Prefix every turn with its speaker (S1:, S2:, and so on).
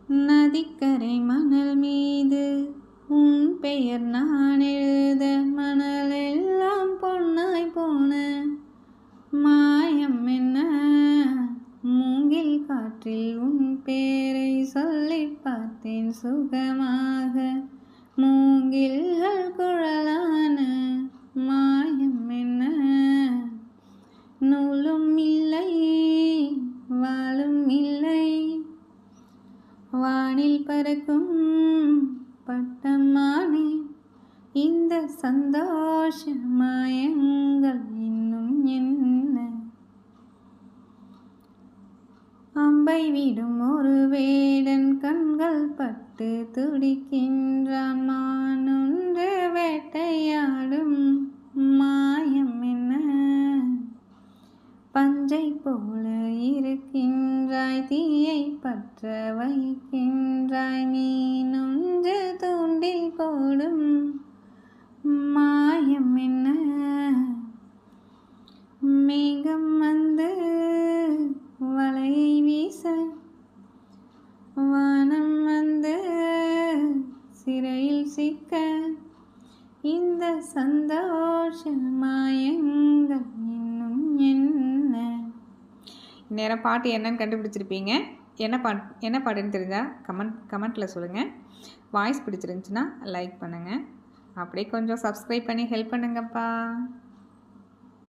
S1: நதிக்கரை மணல் மீது உன் பெயர் நான் எழுத மணலெல்லாம் பொன்னாய் போன மாயம் என்ன? மூங்கில் காற்றில் உன் பேரை சொல்லி பார்த்தேன் சுகமாக மூங்கில்கள் குழலான மாயம் என்ன? நூலும் இல்லை வாளும் இல்லை வானில் பறக்கும் பட்டமானே இந்த சந்தோஷ மாயங்கள் இன்னும் என்ன? அம்பை விடும் ஒரு வேடன் கண்கள் பட்டு துடிக்கின்றான் மானொன்று வேட்டையாடும் மாயம் என்ன? பஞ்சை போல இருக்கின்றாய் தீயை பற்ற வைக்கின்றாய் மீனொன்று தூண்டில் போடும் மாயம் என்ன? மேகம் வந்து வலையை வீச வானம் வந்து சிறையில் சிக்க இந்த சந்தோஷ மாயங்கள் இன்னும் என்ன? இந்நேரம் பாட்டு என்னன்னு கண்டுபிடிச்சிருப்பீங்க. என்ன பாட்டுன்னு தெரிஞ்சால் கமெண்ட்டில் சொல்லுங்கள். வாய்ஸ் பிடிச்சிருந்துச்சுன்னா லைக் பண்ணுங்கள். அப்படியே கொஞ்சம் சப்ஸ்கிரைப் பண்ணி ஹெல்ப் பண்ணுங்கப்பா.